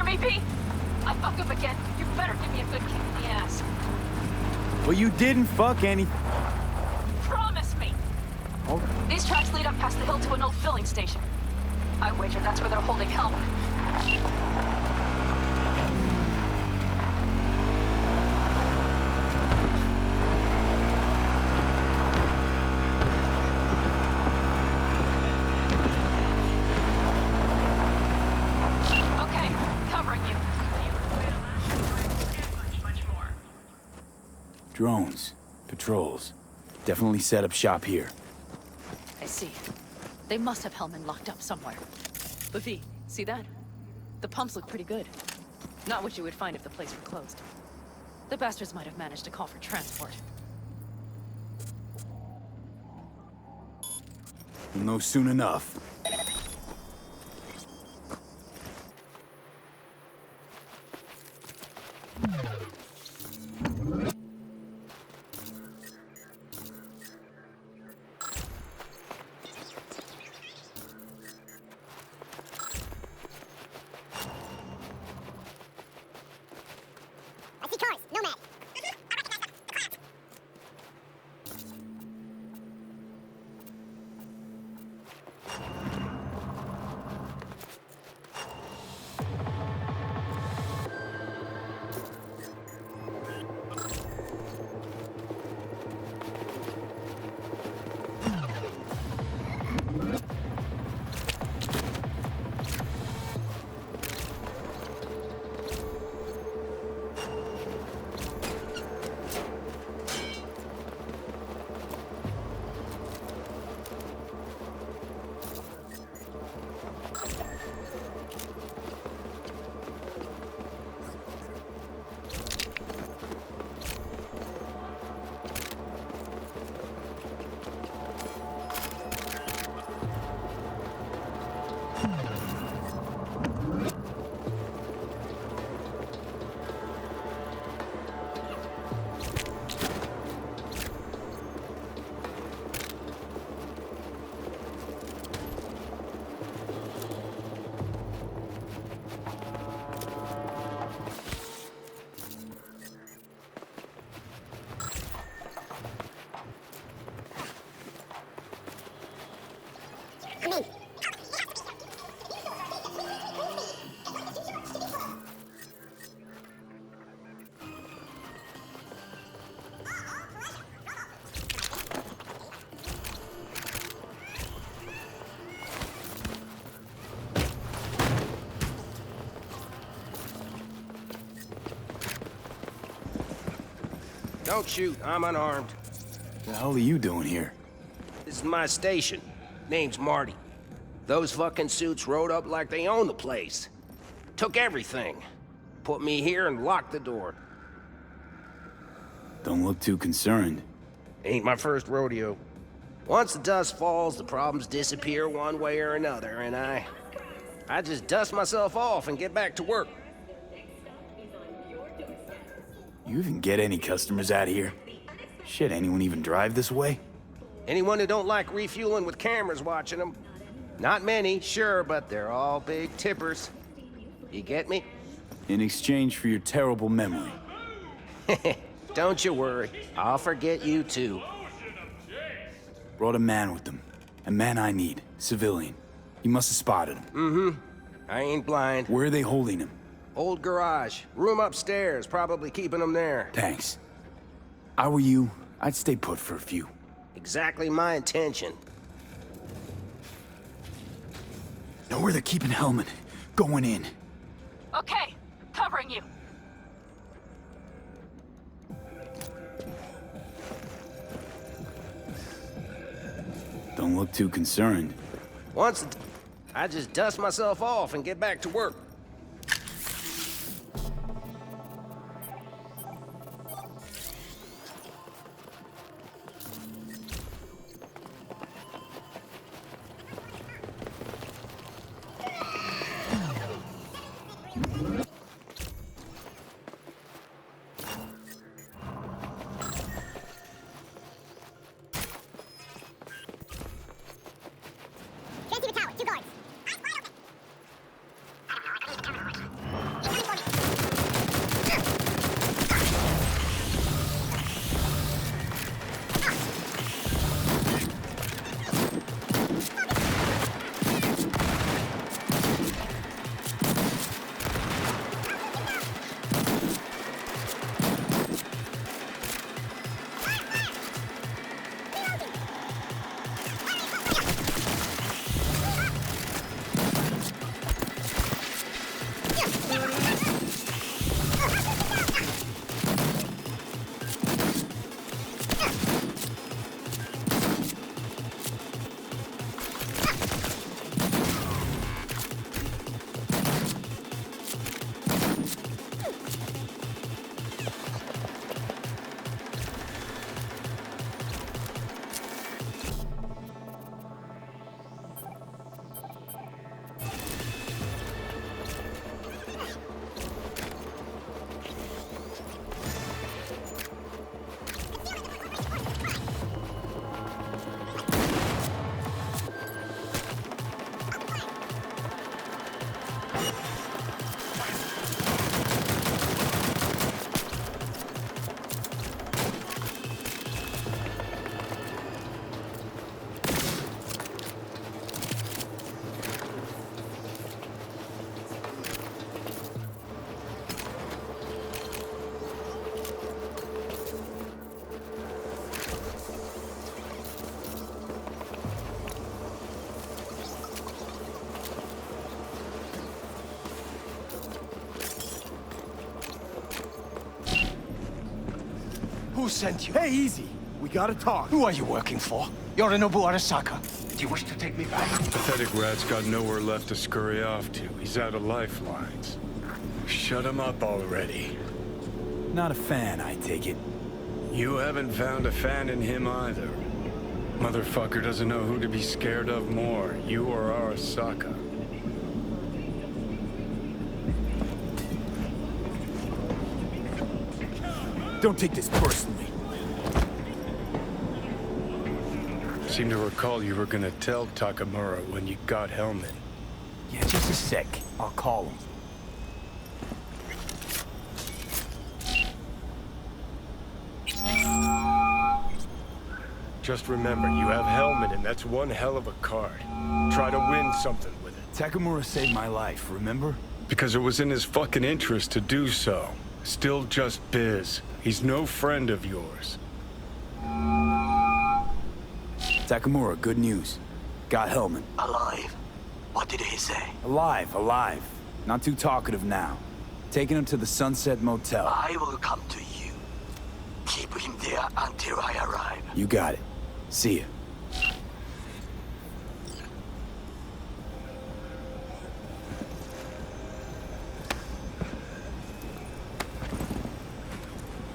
VP? I fuck up again. You better give me a good kick in the ass. Well, you didn't fuck any... Promise me. Oh, These tracks lead up past the hill to an old filling station. I wager that's where they're holding Helmet. Okay, covering you. drones, patrols. Definitely set up shop here. I see. They must have Hellman locked up somewhere. But V, see that? The pumps look pretty good. Not what you would find if the place were closed. The bastards might have managed to call for transport. We'll know soon enough. I see cars, Nomad. Come in. Don't shoot, I'm unarmed. What the hell are you doing here? This is my station. Name's Marty. Those fucking suits rode up like they own the place. Took everything. Put me here and locked the door. Don't look too concerned. Ain't my first rodeo. Once the dust falls, the problems disappear one way or another, and I just dust myself off and get back to work. You even get any customers out here? Shit, anyone even drive this way? Anyone who don't like refueling with cameras watching them. Not many, sure, but they're all big tippers. You get me? In exchange for your terrible memory. Don't you worry. I'll forget you too. Brought a man with them. A man I need. Civilian. You must have spotted him. I ain't blind. Where are they holding him? Old garage. Room upstairs. Probably keeping them there. Thanks. I were you, I'd stay put for a few. Exactly my intention. Know where they're keeping Hellman. Going in. Okay, covering you. Don't look too concerned. I just dust myself off and get back to work. Get to the tower, 2 guards. Who sent you? Hey, easy. We gotta talk. Who are you working for? Yorinobu Arasaka. Do you wish to take me back? Pathetic rat's got nowhere left to scurry off to. He's out of lifelines. Shut him up already. Not a fan, I take it. You haven't found a fan in him either. Motherfucker doesn't know who to be scared of more, you or Arasaka. Don't take this personally. Seem to recall you were gonna tell Takamura when you got Hellman. Yeah, just a sec. I'll call him. Just remember, you have Hellman, and that's one hell of a card. Try to win something with it. Takamura saved my life, remember? Because it was in his fucking interest to do so. Still just biz. He's no friend of yours. Takamura, good news. Got Hellman. Alive. What did he say? Alive, alive. Not too talkative now. Taking him to the Sunset Motel. I will come to you. Keep him there until I arrive. You got it. See ya.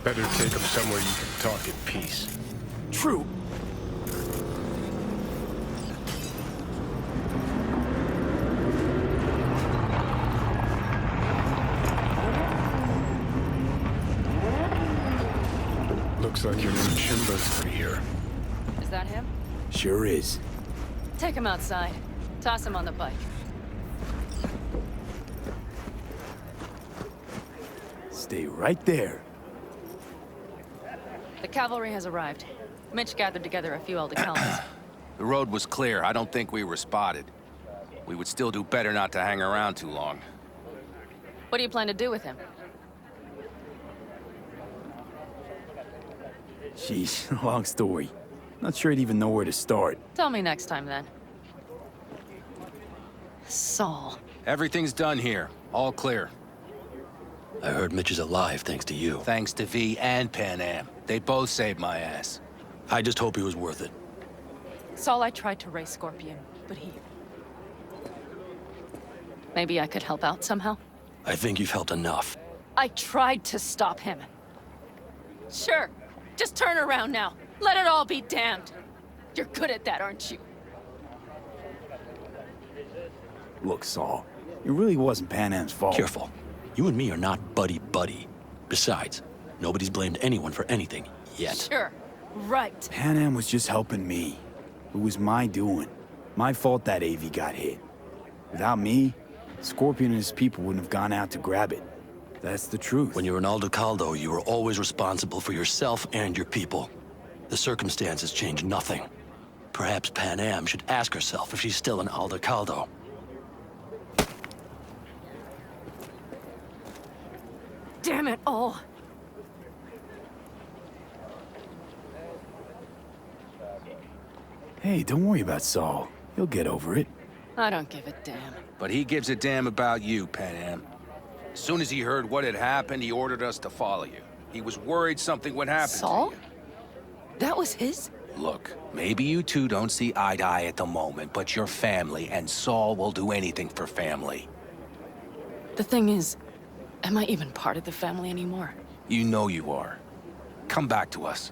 Better take him somewhere you can talk in peace. True. Looks like your new Chimbas are here. Is that him? Sure is. Take him outside. Toss him on the bike. Stay right there. The cavalry has arrived. Mitch gathered together a few Elder-Kelmans. The road was clear. I don't think we were spotted. We would still do better not to hang around too long. What do you plan to do with him? Sheesh, long story. Not sure I'd even know where to start. Tell me next time, then. Saul. Everything's done here. All clear. I heard Mitch is alive thanks to you. Thanks to V and Pan Am. They both saved my ass. I just hope he was worth it. Saul, I tried to raise Scorpion, but he... Maybe I could help out somehow? I think you've helped enough. I tried to stop him. Sure. Just turn around now. Let it all be damned. You're good at that, aren't you? Look, Saul, it really wasn't Pan Am's fault. Careful. You and me are not buddy-buddy. Besides, nobody's blamed anyone for anything, yet. Sure. Right. Pan Am was just helping me. It was my doing. My fault that AV got hit. Without me, Scorpion and his people wouldn't have gone out to grab it. That's the truth. When you're an Aldo Caldo, you are always responsible for yourself and your people. The circumstances change nothing. Perhaps Pan Am should ask herself if she's still an Aldo Caldo. Damn it all. Hey, don't worry about Saul. He'll get over it. I don't give a damn. But he gives a damn about you, Pan Am. As soon as he heard what had happened, he ordered us to follow you. He was worried something would happen Saul? to you. That was his? Look, maybe you two don't see eye to eye at the moment, but you're family, and Saul will do anything for family. The thing is, am I even part of the family anymore? You know you are. Come back to us.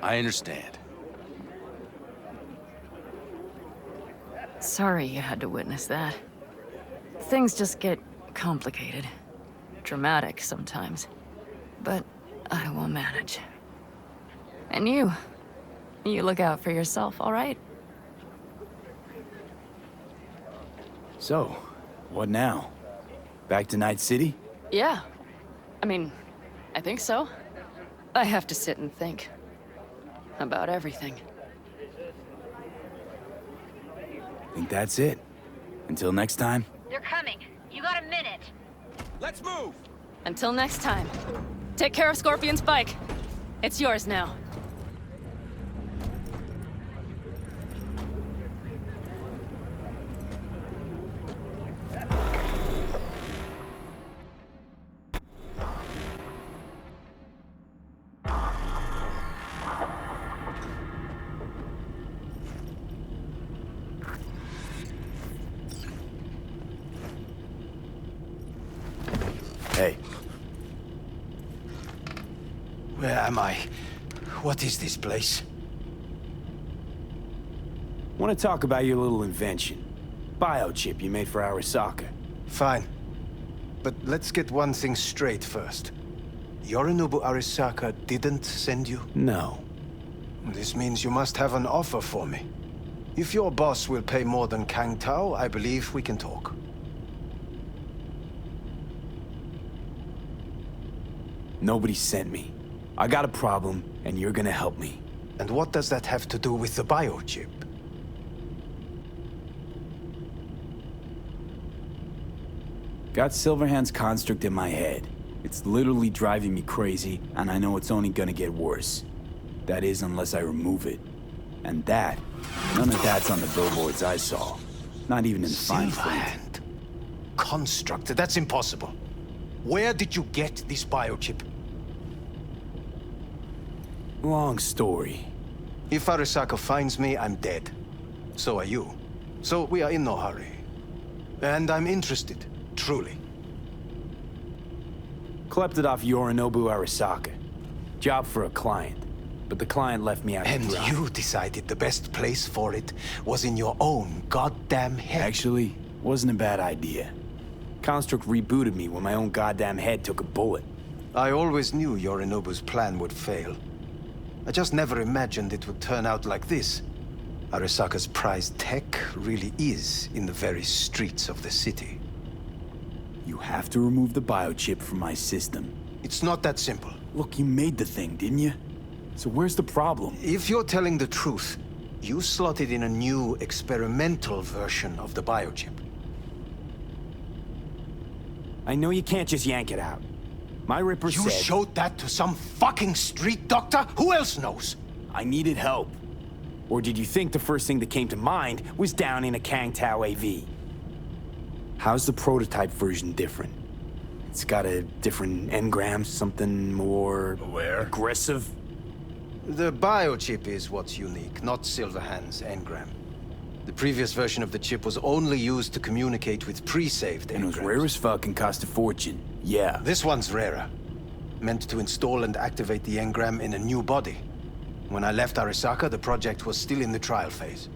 I understand. Sorry you had to witness that. Things just get complicated. Dramatic sometimes. But I will manage. And you look out for yourself, all right? So, what now? Back to Night City? Yeah. I mean, I think so. I have to sit and think. About everything. Think that's it. Until next time. They're coming. You got a minute. Let's move! Until next time. Take care of Scorpion's bike. It's yours now. Hey, Where am I? What is this place? want to talk about your little invention. Biochip you made for Arasaka. Fine. But let's get one thing straight first. Yorinobu Arasaka didn't send you? No. This means you must have an offer for me. If your boss will pay more than Kang Tao, I believe we can talk. Nobody sent me. I got a problem, and you're gonna help me. And what does that have to do with the biochip? Got Silverhand's construct in my head. It's literally driving me crazy, and I know it's only gonna get worse. That is, unless I remove it. And none of that's on the billboards I saw. Not even in fine print. Silverhand. Construct, that's impossible. Where did you get this biochip? Long story. If Arasaka finds me, I'm dead. So are you. So we are in no hurry. And I'm interested, truly. Klept it off Yorinobu Arasaka. Job for a client. But the client left me out to And dry. you decided the best place for it was in your own goddamn head. Actually, wasn't a bad idea. Construct rebooted me when my own goddamn head took a bullet. I always knew Yorinobu's plan would fail. I just never imagined it would turn out like this. Arasaka's prized tech really is in the very streets of the city. You have to remove the biochip from my system. It's not that simple. Look, you made the thing, didn't you? So where's the problem? If you're telling the truth, you slotted in a new experimental version of the biochip. I know you can't just yank it out. My Ripper You said... showed that to some fucking street doctor? Who else knows? I needed help. Or did you think the first thing that came to mind was down in a Kang Tao AV? How's the prototype version different? It's got a different engram, something more... aggressive? The biochip is what's unique, not Silverhand's engram. The previous version of the chip was only used to communicate with pre-saved And it was engrams. rare as fuck and cost a fortune. Yeah. This one's rarer. Meant to install and activate the engram in a new body. When I left Arasaka, the project was still in the trial phase.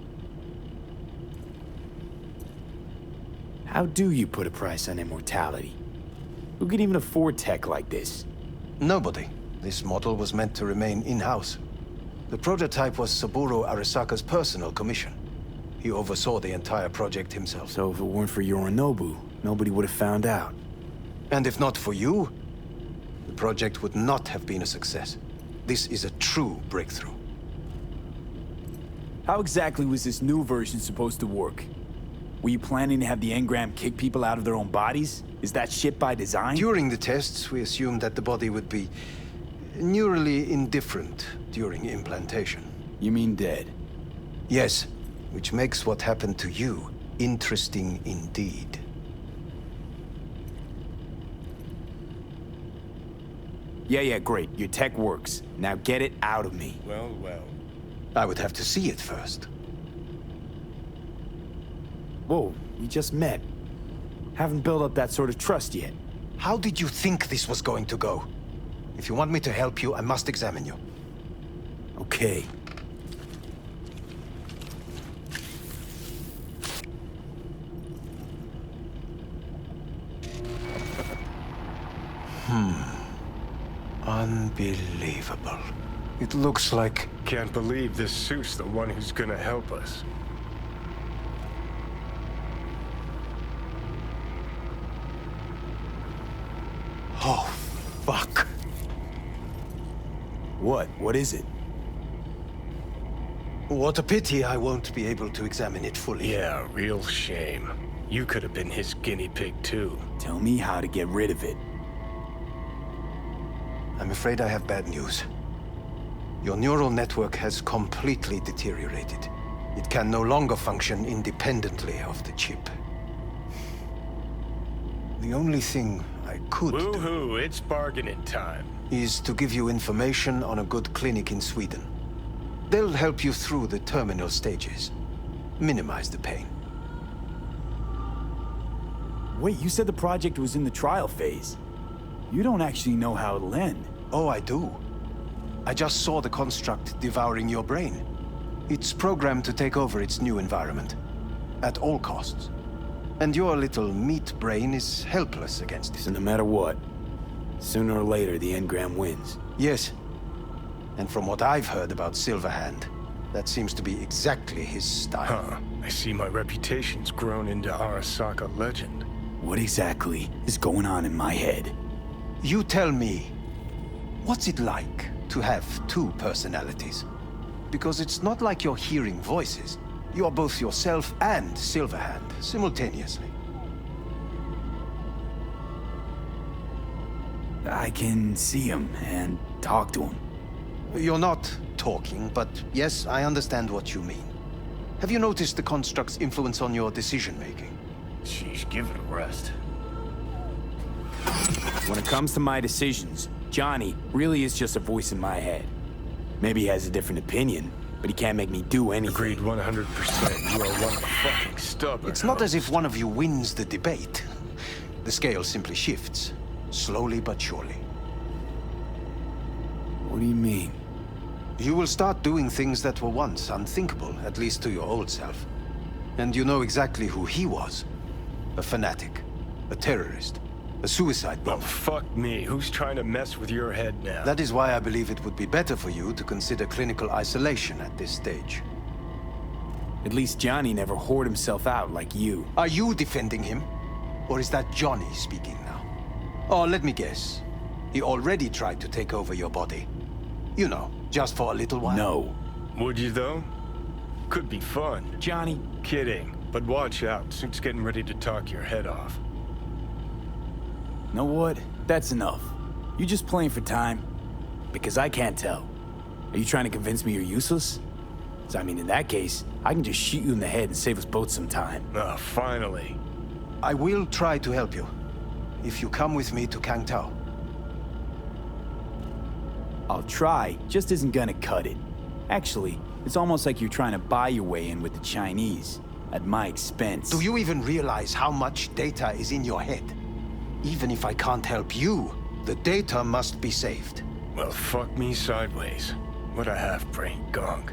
How do you put a price on immortality? Who could even afford tech like this? Nobody. This model was meant to remain in-house. The prototype was Saburo Arasaka's personal commission. He oversaw the entire project himself. So if it weren't for Yorinobu, nobody would have found out. And if not for you, the project would not have been a success. This is a true breakthrough. How exactly was this new version supposed to work? Were you planning to have the engram kick people out of their own bodies? Is that shit by design? During the tests, we assumed that the body would be neurally indifferent during implantation. You mean dead? Yes, which makes what happened to you interesting indeed. Yeah, great. Your tech works. Now get it out of me. Well, well. I would have to see it first. Whoa, we just met. Haven't built up that sort of trust yet. How did you think this was going to go? If you want me to help you, I must examine you. Okay. Unbelievable. It looks like... Can't believe this suit's the one who's gonna help us. Oh, fuck. What? What is it? What a pity I won't be able to examine it fully. Yeah, real shame. You could have been his guinea pig too. Tell me how to get rid of it. I'm afraid I have bad news. Your neural network has completely deteriorated. It can no longer function independently of the chip. The only thing I could do Woohoo, it's bargaining time. is to give you information on a good clinic in Sweden. They'll help you through the terminal stages. Minimize the pain. Wait, you said the project was in the trial phase. You don't actually know how it'll end. Oh, I do. I just saw the construct devouring your brain. It's programmed to take over its new environment. At all costs. And your little meat brain is helpless against So it. no matter what, sooner or later the engram wins. Yes. And from what I've heard about Silverhand, that seems to be exactly his style. Huh. I see my reputation's grown into Arasaka legend. What exactly is going on in my head? You tell me, what's it like to have two personalities? Because it's not like you're hearing voices. You are both yourself and Silverhand simultaneously. I can see him and talk to him. You're not talking, but yes, I understand what you mean. Have you noticed the construct's influence on your decision-making? Sheesh, give it a rest. When it comes to my decisions, Johnny really is just a voice in my head. Maybe he has a different opinion, but he can't make me do anything. Agreed 100%. You are one fucking stubborn. It's not as if one of you wins the debate. The scale simply shifts, slowly but surely. What do you mean? You will start doing things that were once unthinkable, at least to your old self. And you know exactly who he was. A fanatic, a terrorist, a suicide Well, bomber. fuck me. Who's trying to mess with your head now? That is why I believe it would be better for you to consider clinical isolation at this stage. At least Johnny never whored himself out like you. Are you defending him? Or is that Johnny speaking now? Oh, let me guess. He already tried to take over your body. You know, just for a little while. No. Would you, though? Could be fun. Johnny, Kidding. But watch out. Suit's getting ready to talk your head off. know what? That's enough. You just playing for time? Because I can't tell. Are you trying to convince me you're useless? 'Cause I mean, in that case, I can just shoot you in the head and save us both some time. Ah, finally. I will try to help you. If you come with me to Kangtao. I'll try, just isn't gonna cut it. Actually, it's almost like you're trying to buy your way in with the Chinese, at my expense. Do you even realize how much data is in your head? Even if I can't help you, the data must be saved. Well, fuck me sideways. What a half-brain gunk.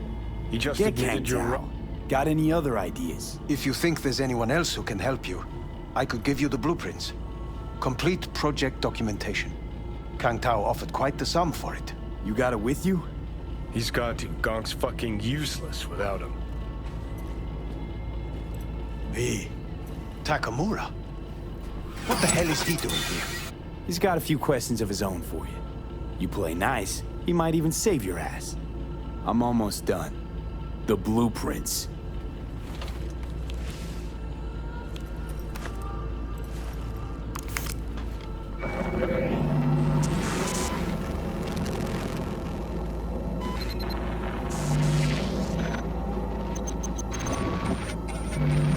You just Get admitted you're Kangtao. wrong. Got any other ideas? If you think there's anyone else who can help you, I could give you the blueprints. Complete project documentation. Kangtao offered quite the sum for it. You got it with you? He's got to. Gonk's fucking useless without him. Hey, Takamura? What the hell is he doing here? He's got a few questions of his own for you. You play nice, he might even save your ass. I'm almost done. The blueprints.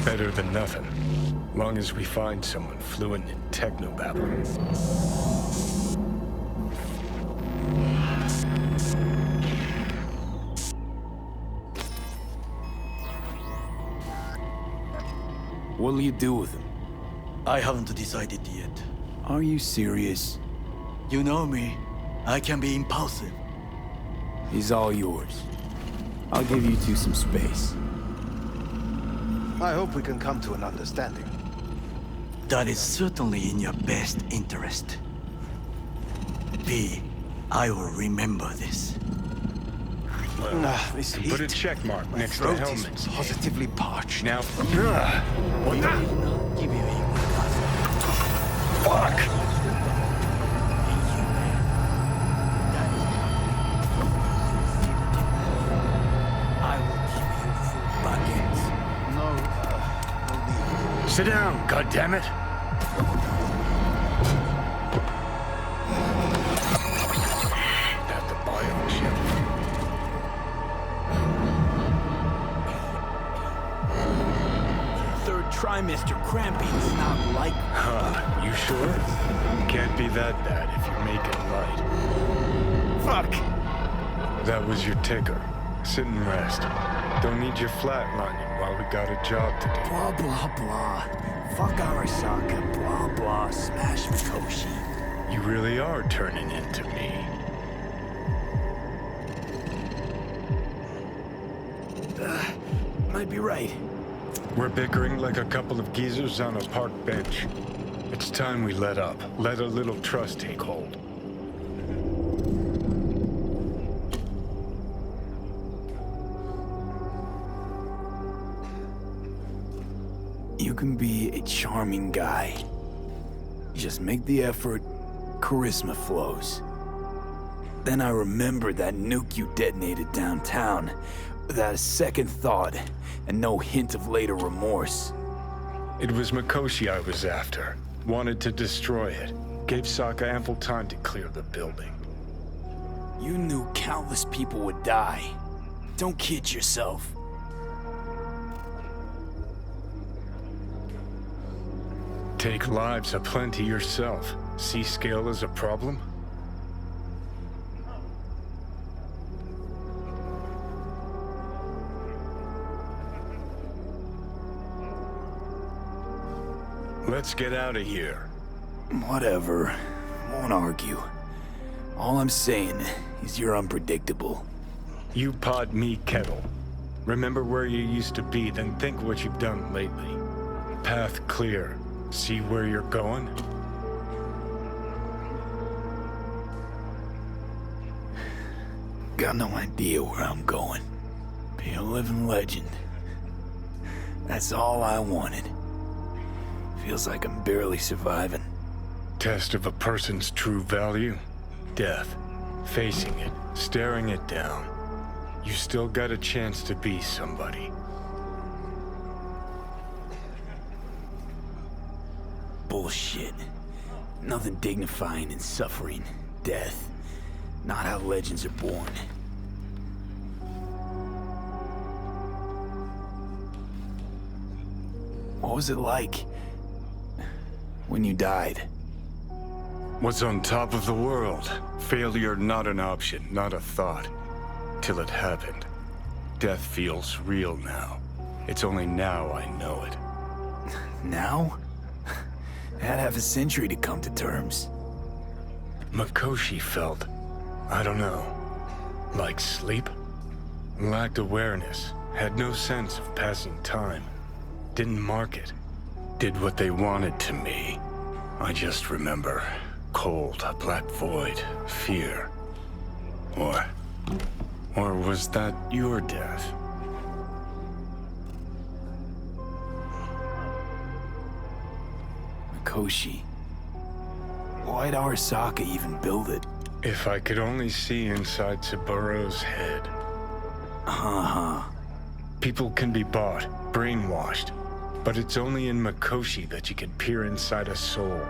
Better than nothing. Long as we find someone fluent in technobabble. What'll you do with him? I haven't decided yet. Are you serious? You know me. I can be impulsive. He's all yours. I'll give you two some space. I hope we can come to an understanding. That is certainly in your best interest. V, I will remember this. This Put a heat. check mark My next to throat Hellman's. is positively parched. Now, What the? Give you a fuck! I will give you full buckets. No, no need. Sit down, goddammit! At the biochip. Third trimester cramping's not like... Huh, you sure? Can't be that bad if you make it right. Fuck! That was your ticker. Sit and rest. Don't need you flatlining while we got a job to do. Blah, blah, blah. Fuck Arasaka, blah, blah, smash Mikoshi. You really are turning into me. Might be right. We're bickering like a couple of geezers on a park bench. It's time we let up. Let a little trust take hold. You can be a charming guy. Just make the effort, charisma flows. Then I remembered that nuke you detonated downtown, without a second thought, and no hint of later remorse. It was Mikoshi I was after. Wanted to destroy it. Gave Sokka ample time to clear the building. You knew countless people would die. Don't kid yourself. Take lives aplenty yourself. See scale as a problem? Let's get out of here. Whatever. Won't argue. All I'm saying is you're unpredictable. You pod me kettle. Remember where you used to be, then think what you've done lately. Path clear. See where you're going? Got no idea where I'm going. Be a living legend. That's all I wanted. Feels like I'm barely surviving. Test of a person's true value? Death. Facing it, staring it down. You still got a chance to be somebody. Bullshit. Nothing dignifying in suffering, death. Not how legends are born. What was it like when you died? Was on top of the world. Failure not an option, not a thought. Till it happened. Death feels real now. It's only now I know it. Now? I had half a century to come to terms. Mikoshi felt, I don't know, like sleep? Lacked awareness, had no sense of passing time. Didn't mark it. Did what they wanted to me. I just remember cold, a black void, fear. Or was that your death? Mikoshi. Why'd Arasaka even build it? If I could only see inside Saburo's head. People can be bought, brainwashed. But it's only in Mikoshi that you can peer inside a soul,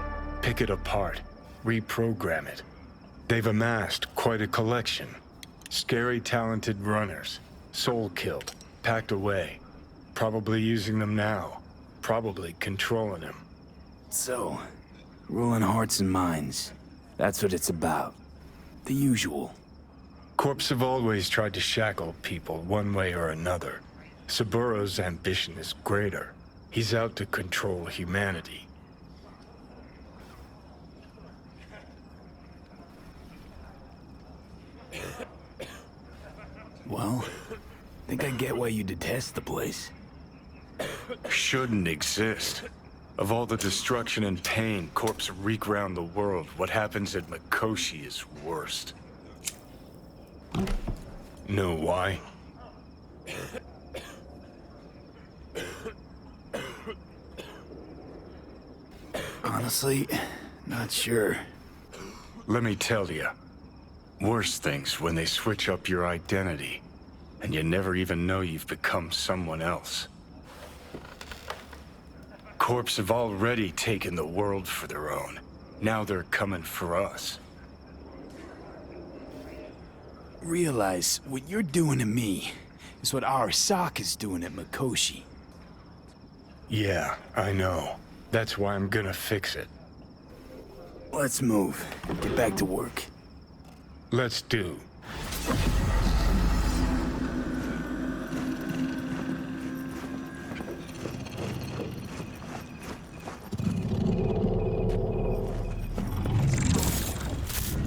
pick it apart, reprogram it. They've amassed quite a collection. Scary, talented runners. Soul killed, packed away. Probably using them now. Probably controlling them. So, ruling hearts and minds. That's what it's about. The usual. Corps have always tried to shackle people one way or another. Saburo's ambition is greater. He's out to control humanity. Well, I think I get why you detest the place. Shouldn't exist. Of all the destruction and pain corpses wreak round the world, what happens at Mikoshi is worst. Know why? Honestly, not sure. Let me tell you. Worse things when they switch up your identity, and you never even know you've become someone else. Corps have already taken the world for their own. Now they're coming for us. Realize what you're doing to me is what Arasaka's doing at Mikoshi. Yeah, I know. That's why I'm gonna fix it. Let's move. Get back to work. Let's do.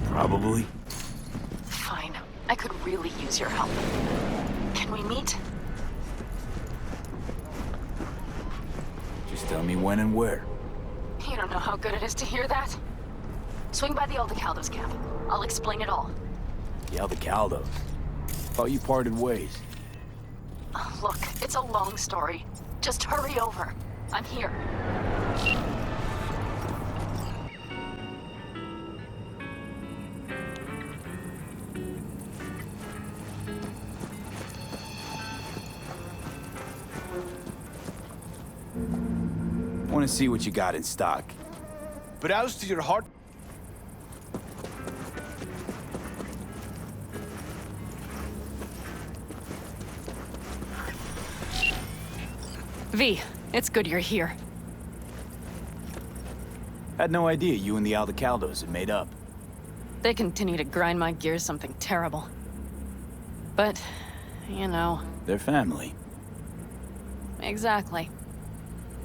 Probably. Fine. I could really use your help. Can we meet? Just tell me when and where. You don't know how good it is to hear that. Swing by the Aldecaldos camp. I'll explain it all. The Aldecaldos. Thought you parted ways. Look, it's a long story. Just hurry over. I'm here. Want to see what you got in stock. Browse to your heart. V, it's good you're here. Had no idea you and the Aldecaldos had made up. They continue to grind my gears something terrible. But, you know. They're family. Exactly.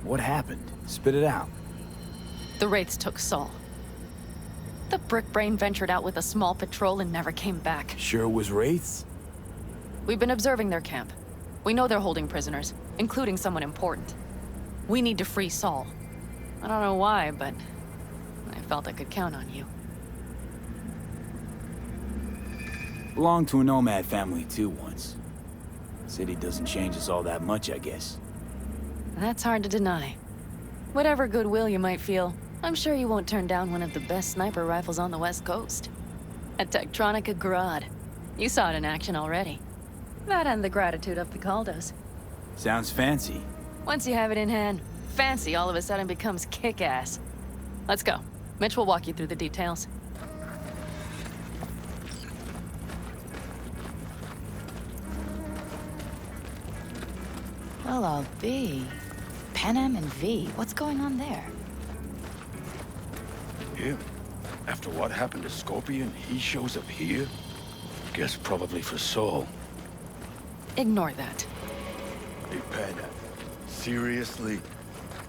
What happened? Spit it out. The Wraiths took Saul. The Brickbrain ventured out with a small patrol and never came back. Sure it was Wraiths? We've been observing their camp. We know they're holding prisoners, including someone important. We need to free Saul. I don't know why, but I felt I could count on you. Belonged to a nomad family too once. City doesn't change us all that much, I guess. That's hard to deny. Whatever goodwill you might feel, I'm sure you won't turn down one of the best sniper rifles on the West Coast. A Tektronica Grad. You saw it in action already. That and the gratitude of the Caldos. Sounds fancy. Once you have it in hand, fancy all of a sudden becomes kick-ass. Let's go. Mitch will walk you through the details. Well, I'll be. Panem and V, what's going on there? Him? After what happened to Scorpion, he shows up here? Guess probably for Saul. Ignore that. Hey, Panem. Seriously?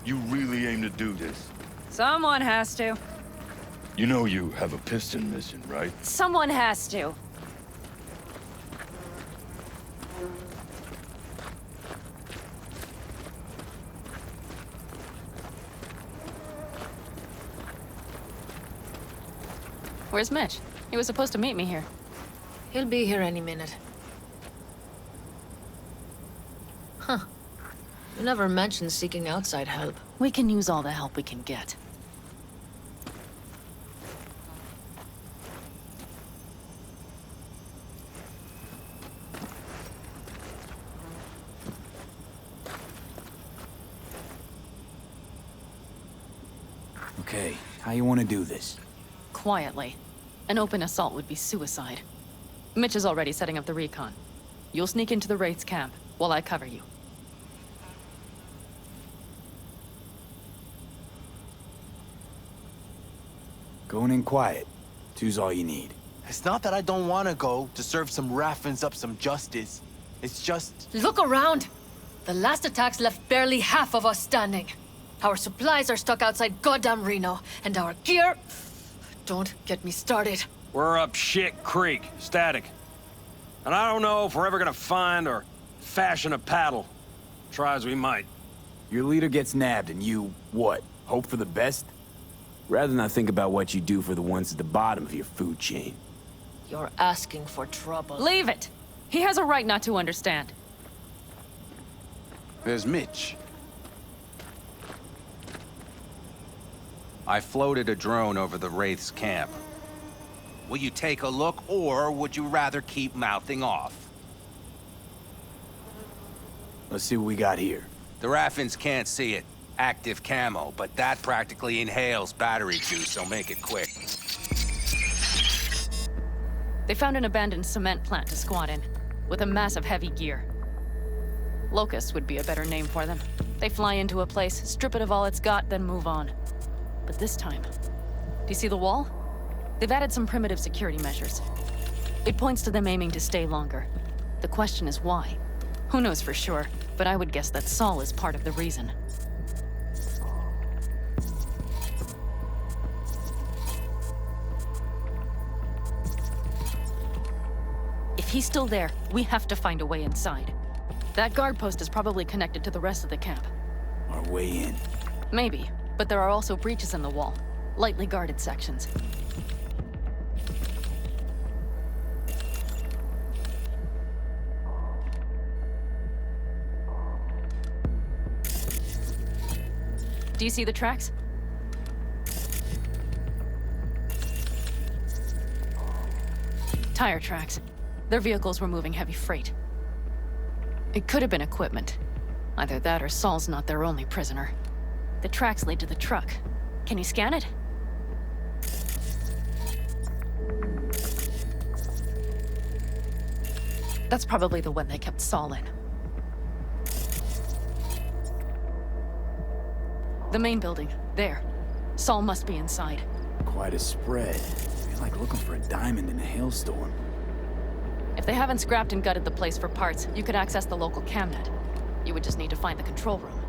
You really aim to do this? Someone has to. You know you have a piston mission, right? Someone has to. Where's Mitch? He was supposed to meet me here. He'll be here any minute. Huh. You never mentioned seeking outside help. We can use all the help we can get. Okay, how you want to do this? Quietly. An open assault would be suicide. Mitch is already setting up the recon. You'll sneak into the Wraith's camp while I cover you. Going in quiet. Two's all you need. It's not that I don't want to go to serve some Raffens up some justice. It's just... Look around! The last attacks left barely half of us standing. Our supplies are stuck outside goddamn Reno, and our gear... Don't get me started. We're up shit creek, static. And I don't know if we're ever gonna find or fashion a paddle. Try as we might. Your leader gets nabbed and you, what, hope for the best? Rather not think about what you do for the ones at the bottom of your food chain. You're asking for trouble. Leave it! He has a right not to understand. There's Mitch. I floated a drone over the Wraith's camp. Will you take a look, or would you rather keep mouthing off? Let's see what we got here. The Raffins can't see it. Active camo, but that practically inhales battery juice, so make it quick. They found an abandoned cement plant to squat in, with a massive heavy gear. Locusts would be a better name for them. They fly into a place, strip it of all it's got, then move on. But this time, do you see the wall? They've added some primitive security measures. It points to them aiming to stay longer. The question is why? Who knows for sure, but I would guess that Saul is part of the reason. If he's still there, we have to find a way inside. That guard post is probably connected to the rest of the camp. Our way in. Maybe, but there are also breaches in the wall. Lightly guarded sections. Do you see the tracks? Tire tracks. Their vehicles were moving heavy freight. It could have been equipment. Either that or Saul's not their only prisoner. The tracks lead to the truck. Can you scan it? That's probably the one they kept Saul in. The main building. There. Saul must be inside. Quite a spread. You're like looking for a diamond in a hailstorm. If they haven't scrapped and gutted the place for parts, you could access the local camnet. You would just need to find the control room.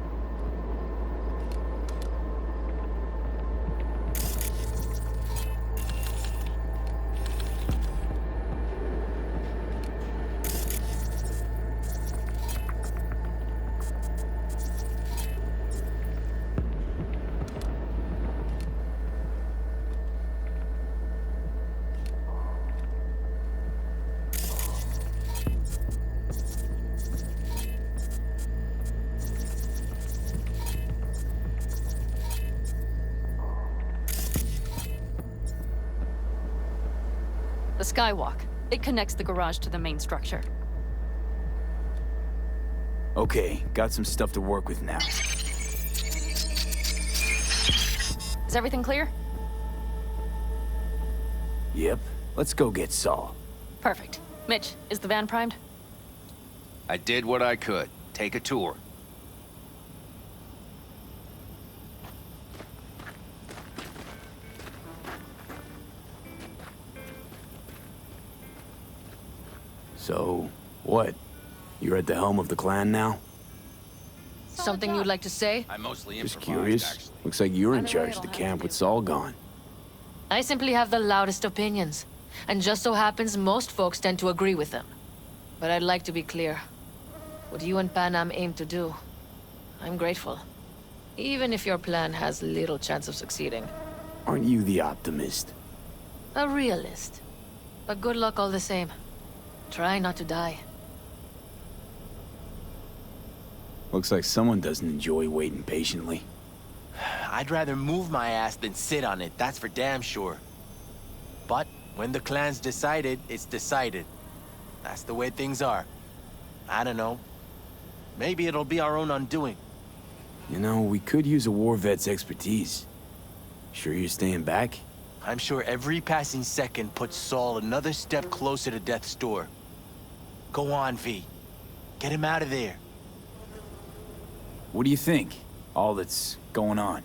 The skywalk. It connects the garage to the main structure. Okay, got some stuff to work with now. Is everything clear? Yep. Let's go get Saul. Perfect. Mitch, is the van primed? I did what I could. Take a tour. So, what? You're at the helm of the clan now? Something you'd like to say? I mostly Just improvised, curious. actually. Looks like you're in charge of the camp with Saul gone. I simply have the loudest opinions. And just so happens most folks tend to agree with them. But I'd like to be clear. What you and Panam aim to do, I'm grateful. Even if your plan has little chance of succeeding. Aren't you the optimist? A realist. But good luck all the same. Try not to die. Looks like someone doesn't enjoy waiting patiently. I'd rather move my ass than sit on it, that's for damn sure. But when the clan's decided, it's decided. That's the way things are. I don't know. Maybe it'll be our own undoing. You know, we could use a war vet's expertise. Sure you're staying back? I'm sure every passing second puts Saul another step closer to death's door. Go on, V. Get him out of there. What do you think? All that's going on?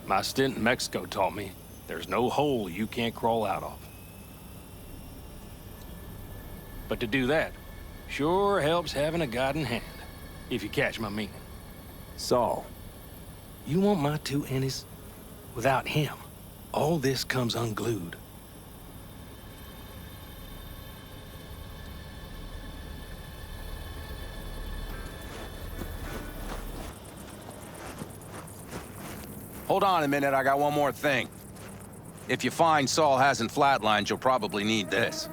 My stint in Mexico taught me there's no hole you can't crawl out of. But to do that, Sure helps having a guiding hand, if you catch my meaning. Saul. You want my two Ennies? Without him, all this comes unglued. Hold on a minute, I got one more thing. If you find Saul hasn't flatlined, you'll probably need this.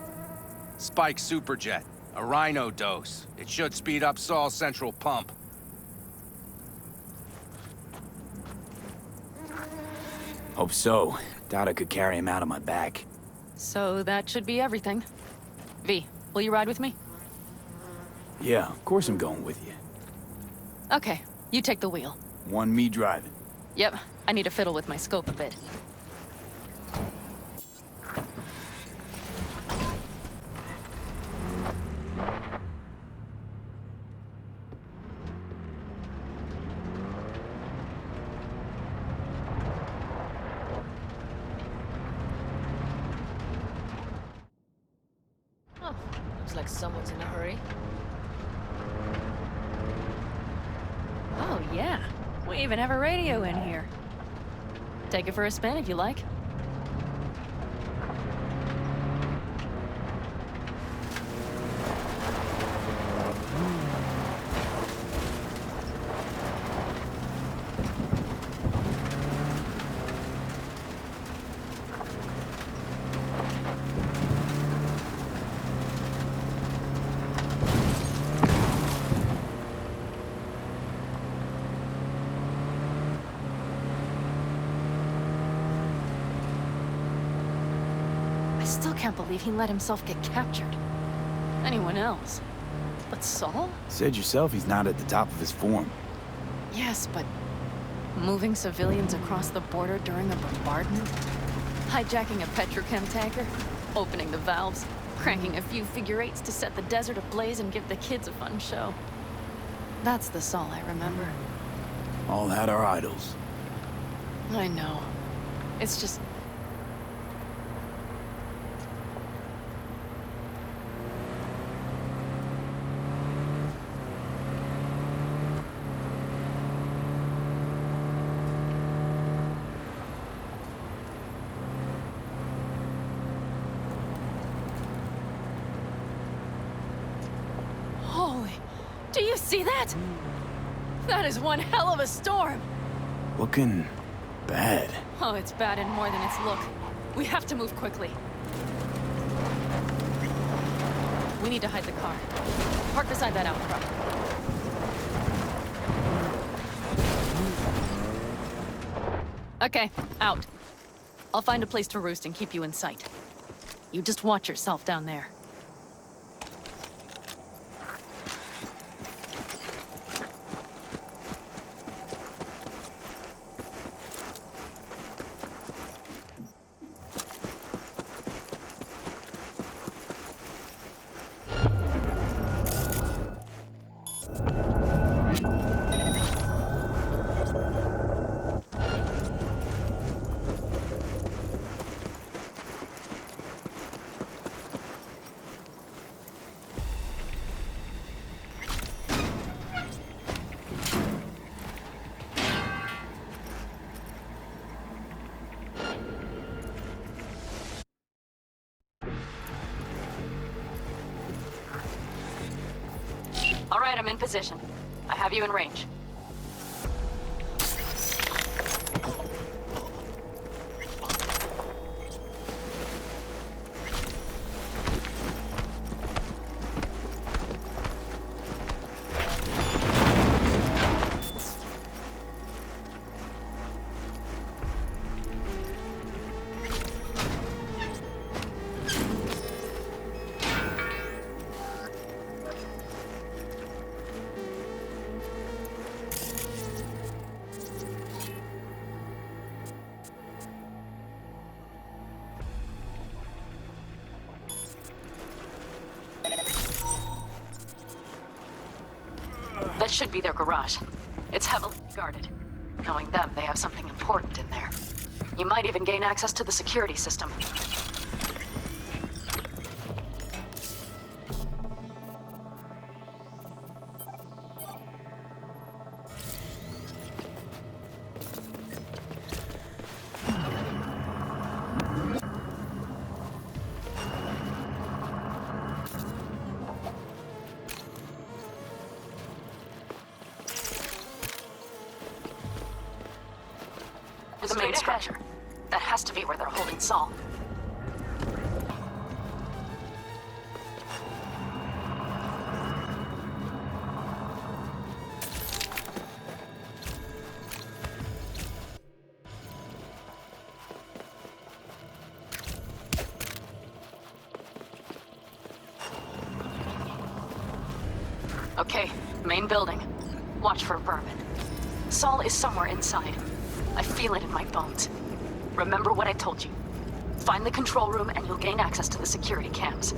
Spike Superjet, a Rhino dose. It should speed up Saul's central pump. Hope so. Doubt I could carry him out on my back. So that should be everything. V, will you ride with me? Yeah, of course I'm going with you. Okay, you take the wheel. Want me driving? Yep, I need to fiddle with my scope a bit. Oh, looks like someone's in a hurry. Oh, yeah. We even have a radio in here. Take it for a spin if you like. I still can't believe he let himself get captured. Anyone else? But Saul? Said yourself he's not at the top of his form. Yes, but moving civilians across the border during a bombardment? Hijacking a petrochem tanker? Opening the valves? Cranking a few figure eights to set the desert ablaze and give the kids a fun show? That's the Saul I remember. All had our idols. I know. It's just... Holy... Do you see that? That is one hell of a storm! Looking bad. Oh, it's bad in more than its look. We have to move quickly. We need to hide the car. Park beside that outcrop. Okay, out. I'll find a place to roost and keep you in sight. You just watch yourself down there. All right, I'm in position. I have you in range. That should be their garage. It's heavily guarded. Knowing them, they have something important in there. You might even gain access to the security system. the main structure. That has to be where they're holding Saul. Okay, main building. Watch for vermin. Saul is somewhere inside. I feel it in my bones. Remember what I told you. Find the control room and you'll gain access to the security cams.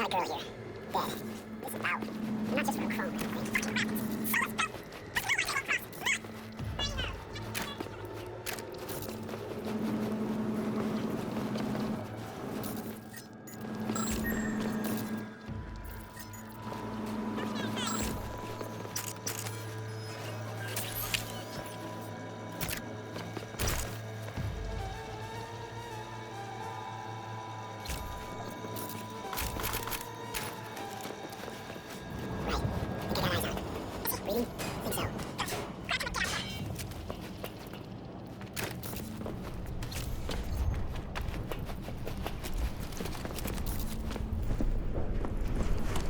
got a girl here. Dead. This is out. Not just for a chrome.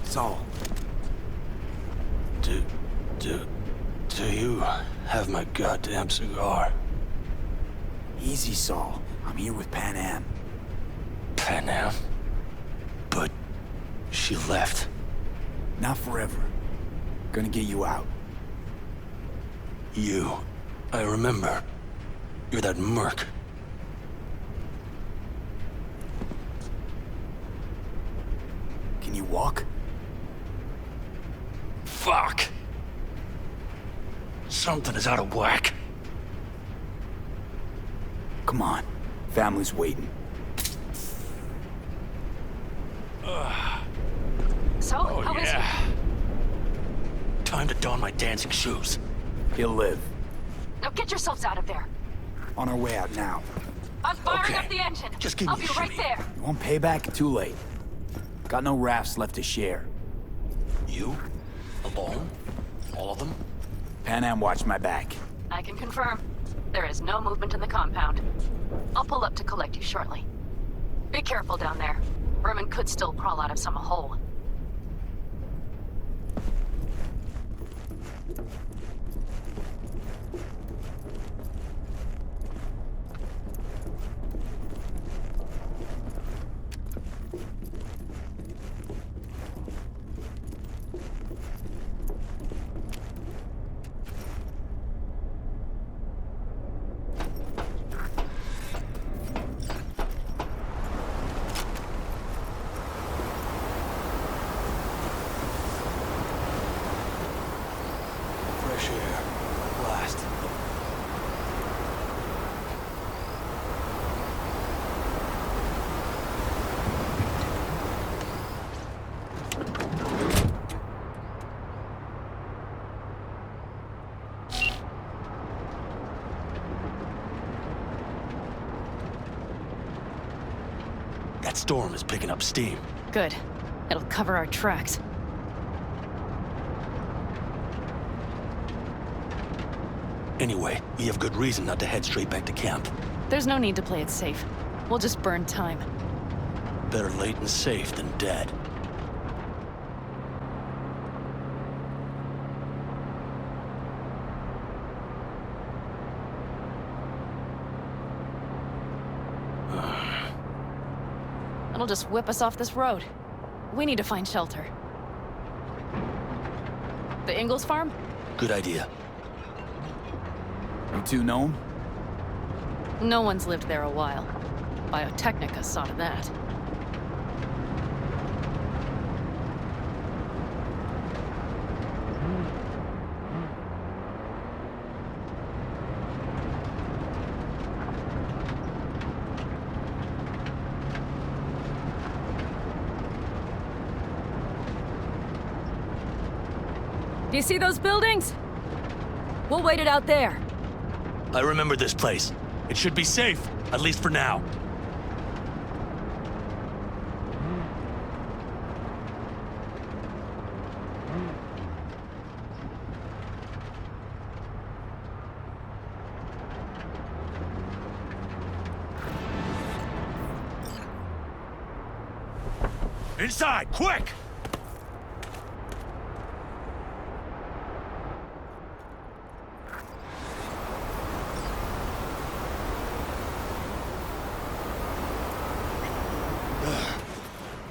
Saul. Do you have my goddamn cigar? Easy, Saul. I'm here with Pan Am. Pan Am? But she left. Not forever. Gonna get you out. You. I remember. You're that merc. Can you walk? Fuck! Something is out of whack. Come on. Family's waiting. So, how is he? Time to don my dancing shoes. He'll live. Now get yourselves out of there. On our way out now. I'm firing Okay. up the engine. Just give I'll me be a right shimmy. there. You want payback? Too late. Got no rafts left to share. You? Alone? All of them? Pan Am watched my back. I can confirm. There is no movement in the compound. I'll pull up to collect you shortly. Be careful down there. Vermin could still crawl out of some hole. Fresh air. Blast. That storm is picking up steam. Good. It'll cover our tracks. Anyway, you have good reason not to head straight back to camp. There's no need to play it safe. We'll just burn time. Better late and safe than dead. It'll just whip us off this road. We need to find shelter. The Ingalls farm? Good idea. You two know him? No one's lived there a while. Biotechnica saw to that. Do you see those buildings? We'll wait it out there. I remember this place. It should be safe, at least for now. Inside, quick!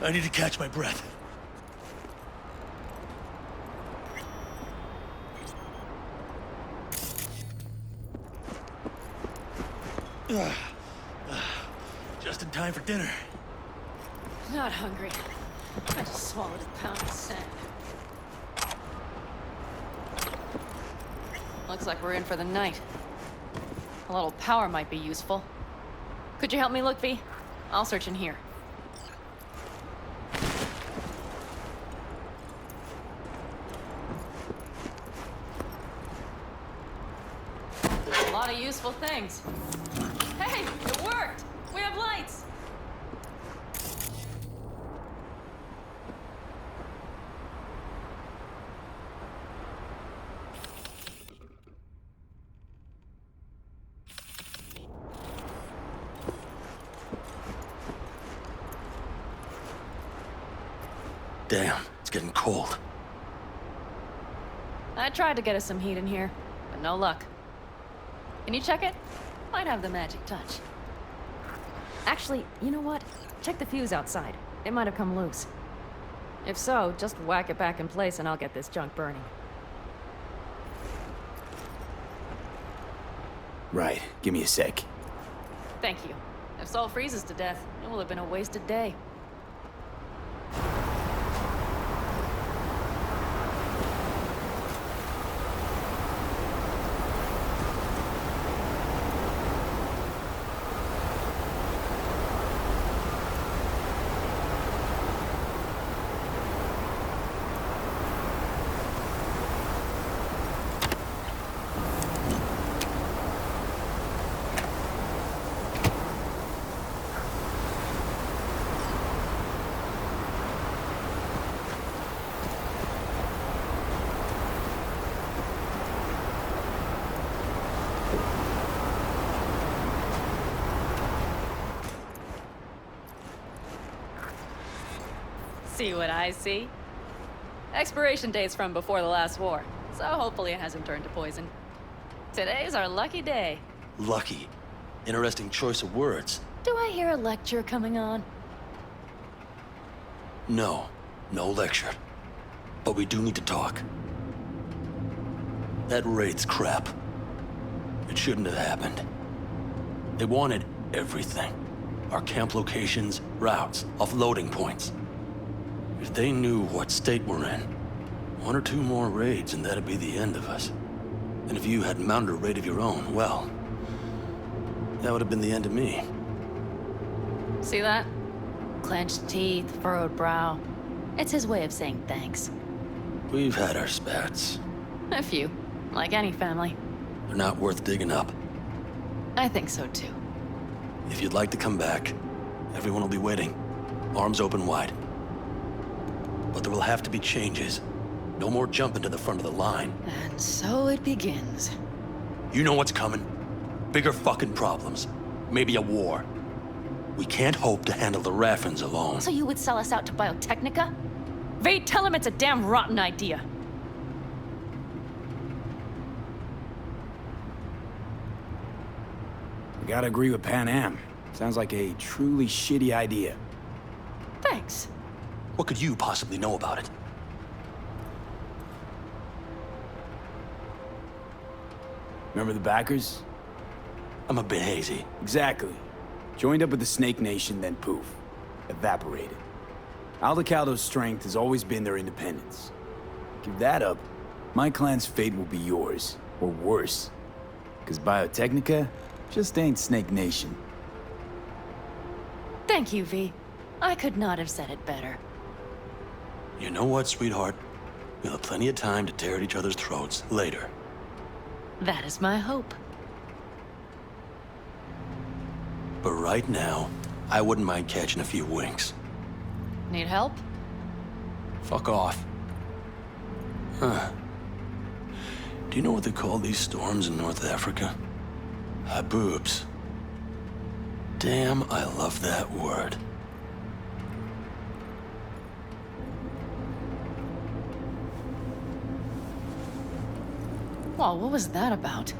I need to catch my breath. Just in time for dinner. Not hungry. I just swallowed a pound of sand. Looks like we're in for the night. A little power might be useful. Could you help me look, V? I'll search in here. A lot of useful things. Hey, it worked! We have lights! Damn, it's getting cold. I tried to get us some heat in here, but no luck. Can you check it? Might have the magic touch. Actually, you know what? Check the fuse outside. It might have come loose. If so, just whack it back in place and I'll get this junk burning. Right, give me a sec. Thank you. If Saul freezes to death, it will have been a wasted day. See what I see? Expiration date's from before the last war, so hopefully it hasn't turned to poison. Today's our lucky day. Lucky. Interesting choice of words. Do I hear a lecture coming on? No, no lecture. But we do need to talk. That raid's crap. It shouldn't have happened. They wanted everything. Our camp locations, routes, offloading points. If they knew what state we're in, one or two more raids and that'd be the end of us. And if you had mounted a raid of your own, well, that would have been the end of me. See that? Clenched teeth, furrowed brow. It's his way of saying thanks. We've had our spats. A few, like any family. They're not worth digging up. I think so too. If you'd like to come back, everyone will be waiting. Arms open wide. But there will have to be changes. No more jumping to the front of the line. And so it begins. You know what's coming. Bigger fucking problems. Maybe a war. We can't hope to handle the Raffens alone. So you would sell us out to Biotechnica? Vade, tell him it's a damn rotten idea. I gotta agree with Pan Am. Sounds like a truly shitty idea. Thanks. What could you possibly know about it? Remember the backers? I'm a bit hazy. Exactly. Joined up with the Snake Nation, then poof. Evaporated. Aldecaldo's strength has always been their independence. Give that up, my clan's fate will be yours. Or worse. Because Biotechnica just ain't Snake Nation. Thank you, V. I could not have said it better. You know what, sweetheart? We'll have plenty of time to tear at each other's throats later. That is my hope. But right now, I wouldn't mind catching a few winks. Need help? Fuck off. Huh. Do you know what they call these storms in North Africa? Haboobs. Damn, I love that word. Well, what was that about?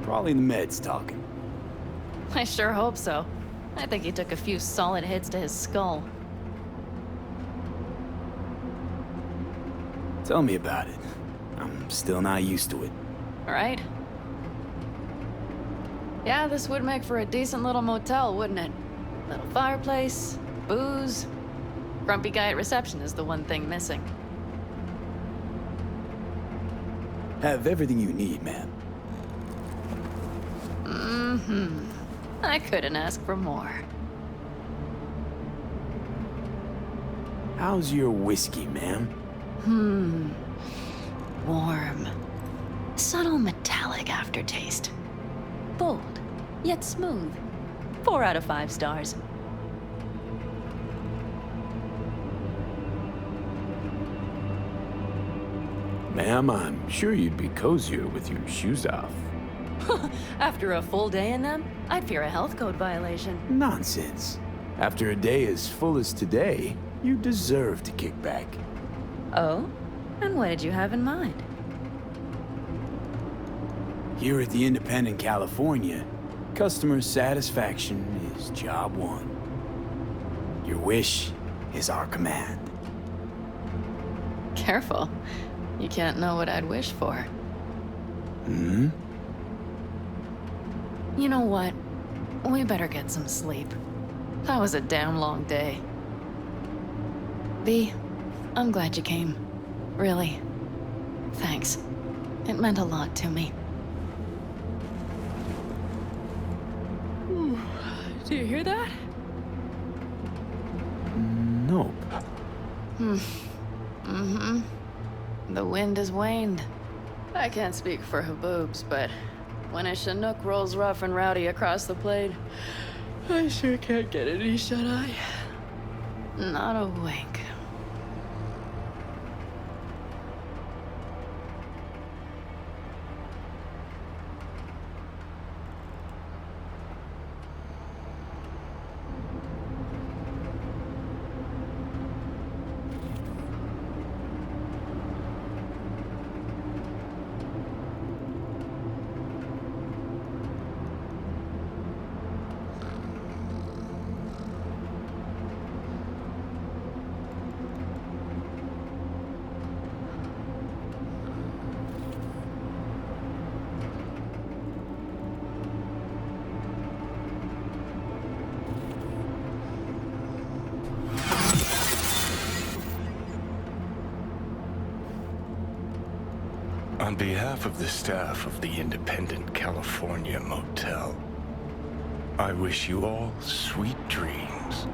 Probably the meds talking. I sure hope so. I think he took a few solid hits to his skull. Tell me about it. I'm still not used to it. Right? Yeah, this would make for a decent little motel, wouldn't it? Little fireplace, booze. Grumpy guy at reception is the one thing missing. Have everything you need, ma'am. Mm-hmm. I couldn't ask for more. How's your whiskey, ma'am? Warm. Subtle metallic aftertaste. Bold, yet smooth. 4 out of 5 stars. Ma'am, I'm sure you'd be cozier with your shoes off. After a full day in them, I'd fear a health code violation. Nonsense. After a day as full as today, you deserve to kick back. Oh? And what did you have in mind? Here at the Independent California, customer satisfaction is job one. Your wish is our command. Careful. You can't know what I'd wish for. Hmm? You know what? We better get some sleep. That was a damn long day. V, I'm glad you came. Really. Thanks. It meant a lot to me. Do you hear that? Nope. Mm-hmm. The wind has waned. I can't speak for Haboobs, but when a Chinook rolls rough and rowdy across the plate, I sure can't get any shut-eye. Not a wink. On behalf of the staff of the Independent California Motel, I wish you all sweet dreams.